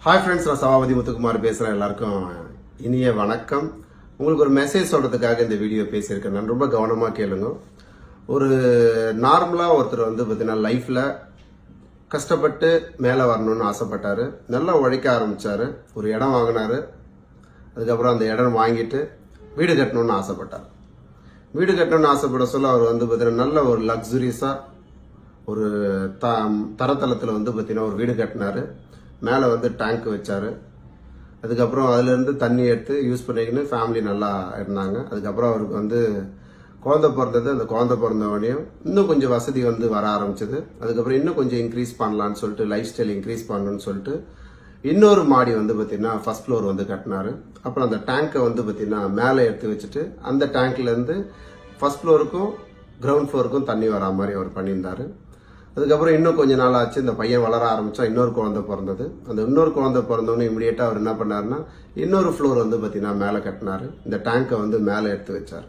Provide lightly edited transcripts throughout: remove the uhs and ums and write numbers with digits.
Hi friends, நான் சபாபதி முத்துக்குமார் பேசுகிறேன். எல்லாருக்கும் இனிய வணக்கம். உங்களுக்கு ஒரு மெசேஜ் சொல்கிறதுக்காக இந்த வீடியோ பேசியிருக்கேன். நான் ரொம்ப கவனமாக கேளுங்க. ஒரு நார்மலாக ஒருத்தர் பார்த்தீங்கன்னா லைஃப்பில் கஷ்டப்பட்டு மேலே வரணும்னு ஆசைப்பட்டார். நல்லா உழைக்க ஆரம்பித்தார். ஒரு இடம் வாங்கினார். அதுக்கப்புறம் அந்த இடம் வாங்கிட்டு வீடு கட்டணும்னு ஆசைப்பட்டார். வீடு கட்டணும்னு ஆசைப்பட சொல்ல அவர் பார்த்தீங்கன்னா நல்ல ஒரு லக்ஸுரியஸாக ஒரு தரத்தளத்தில் பார்த்தீங்கன்னா ஒரு வீடு கட்டினார். மேலே டேங்க் வச்சார். அதுக்கப்புறம் அதுலேருந்து தண்ணி எடுத்து யூஸ் பண்ணிக்கின்னு ஃபேமிலி நல்லா இருந்தாங்க. அதுக்கப்புறம் அவருக்கு குழந்தை பிறந்தது. அந்த குழந்தை பிறந்தவனையும் இன்னும் கொஞ்சம் வசதி வர ஆரம்பிச்சது. அதுக்கப்புறம் இன்னும் கொஞ்சம் இன்க்ரீஸ் பண்ணலான்னு சொல்லிட்டு, லைஃப் ஸ்டைல் இன்க்ரீஸ் பண்ணணும்னு சொல்லிட்டு இன்னொரு மாடி பார்த்தீங்கன்னா ஃபர்ஸ்ட் ஃப்ளோர் கட்டினாரு. அப்புறம் அந்த டேங்கை பார்த்தீங்கன்னா மேலே எடுத்து வச்சுட்டு அந்த டேங்க்லேருந்து ஃபர்ஸ்ட் ஃப்ளோருக்கும் கிரவுண்ட் ஃப்ளோருக்கும் தண்ணி வரா மாதிரி அவர் பண்ணியிருந்தாரு. அதுக்கப்புறம் இன்னும் கொஞ்ச நாள் ஆச்சு. இந்த பையன் வளர ஆரம்பிச்சா இன்னொரு குழந்தை பிறந்தது. அந்த இன்னொரு குழந்தை பிறந்தோன்னு இமீடியட்டா அவர் என்ன பண்ணாருன்னா இன்னொரு ஃப்ளோர் பார்த்தீங்கன்னா மேலே கட்டினாரு. இந்த டேங்கை மேலே எடுத்து வச்சார்.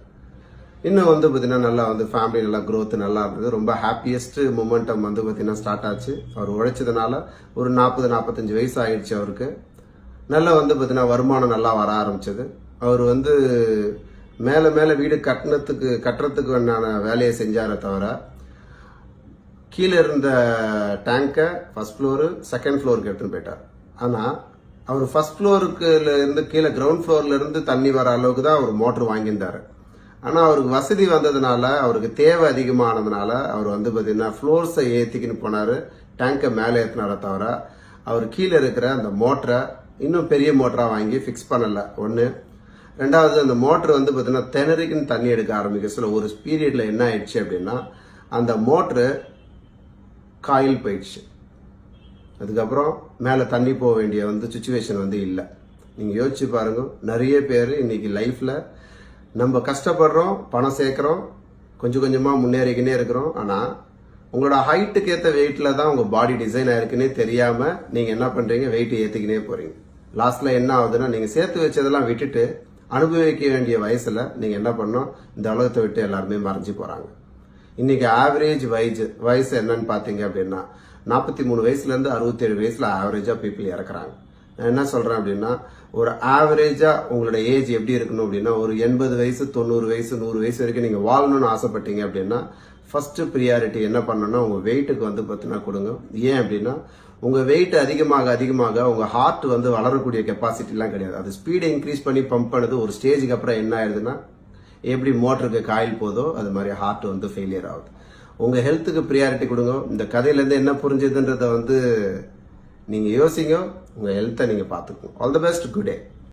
இன்னும் பார்த்தீங்கன்னா நல்லா ஃபேமிலி நல்லா growth நல்லா இருந்தது. ரொம்ப ஹாப்பியஸ்ட் மொமெண்டம் பார்த்தீங்கன்னா ஸ்டார்ட் ஆச்சு. அவர் உழைச்சதுனால ஒரு 40-45 வயசு ஆயிடுச்சு அவருக்கு. நல்லா பார்த்தீங்கன்னா வருமானம் நல்லா வர ஆரம்பிச்சது. அவர் மேலே மேலே வீடு கட்டுறதுக்கு வேண்டான வேலையை செஞ்சாரே தவிர கீழே இருந்த டேங்கை ஃபர்ஸ்ட் ஃப்ளோரு செகண்ட் ஃப்ளோருக்கு எடுத்துன்னு போயிட்டார். ஆனால் அவர் ஃபர்ஸ்ட் ஃப்ளோருக்கு இருந்து கீழே கிரவுண்ட் ஃப்ளோர்ல இருந்து தண்ணி வர அளவுக்கு தான் அவர் மோட்டர் வாங்கியிருந்தாரு. ஆனால் அவருக்கு வசதி வந்ததுனால, அவருக்கு தேவை அதிகமானதுனால அவர் பார்த்தீங்கன்னா ஃப்ளோர்ஸை ஏற்றிக்கின்னு போனார். டேங்கை மேலே ஏற்றினார தவிர அவர் கீழே இருக்கிற அந்த மோட்டரை இன்னும் பெரிய மோட்டராக வாங்கி ஃபிக்ஸ் பண்ணலை. ஒன்று. ரெண்டாவது, அந்த மோட்டர் பார்த்தீங்கன்னா திணறிக்குன்னு தண்ணி எடுக்க ஆரம்பிக்க ஒரு பீரியட்ல என்ன ஆயிடுச்சு அப்படின்னா அந்த மோட்டரு காயில் போயிடுச்சு. அதுக்கப்புறம் மேலே தண்ணி போக வேண்டிய சுச்சுவேஷன் இல்லை. நீங்கள் யோசிச்சு பாருங்க. நிறைய பேர் இன்னைக்கு லைஃப்பில் நம்ம கஷ்டப்படுறோம், பணம் சேர்க்குறோம், கொஞ்சம் கொஞ்சமாக முன்னேறிக்கினே இருக்கிறோம். ஆனால் உங்களோட ஹைட்டுக்கு ஏற்ற வெயிட்டில் தான் உங்கள் பாடி டிசைன் ஆயிருக்குன்னே தெரியாமல் நீங்கள் என்ன பண்ணுறீங்க, வெயிட் ஏற்றிக்கினே போகிறீங்க. லாஸ்ட்டில் என்ன ஆகுதுன்னா நீங்கள் சேர்த்து வச்சதெல்லாம் விட்டுட்டு அனுபவிக்க வேண்டிய வயசில் நீங்கள் என்ன பண்ணோம், இந்த உலகத்தை விட்டு எல்லாருமே மறைஞ்சு போகிறாங்க. இன்னைக்கு ஆவரேஜ் வயசு என்னன்னு பாத்தீங்க அப்படின்னா 43 வயசுலேருந்து 67 வயசுல ஆவரேஜா பீப்புள் இறக்குறாங்க. நான் என்ன சொல்றேன் அப்படின்னா, ஒரு ஆவரேஜா உங்களோட ஏஜ் எப்படி இருக்கணும் அப்படின்னா ஒரு 80 வயசு 90 வயசு 100 வயசு வரைக்கும் நீங்க வாழணும்னு ஆசைப்பட்டீங்க அப்படின்னா ஃபர்ஸ்ட் ப்ரியாரிட்டி என்ன பண்ணணும்னா உங்க வெயிட்டுக்கு பார்த்தீங்கன்னா கொடுங்க. ஏன் அப்படின்னா உங்க வெயிட் அதிகமாக அதிகமாக உங்க ஹார்ட் வளரக்கூடிய கெப்பாசிட்டிலாம் கிடையாது. அது ஸ்பீடை இன்க்ரீஸ் பண்ணி பம்ப் பண்ணது ஒரு ஸ்டேஜுக்கு அப்புறம் என்ன ஆயிடுதுன்னா எப்படி மோட்டருக்கு காயில் போதோ அது மாதிரி ஹார்ட் ஃபெயிலியர் ஆகுது. உங்க ஹெல்த்துக்கு ப்ரியாரிட்டி கொடுங்க. இந்த கதையிலேருந்து என்ன புரிஞ்சதுன்றத நீங்க யோசிங்க. உங்க ஹெல்த்தை நீங்க பார்த்துக்கணும். All the best. Good day.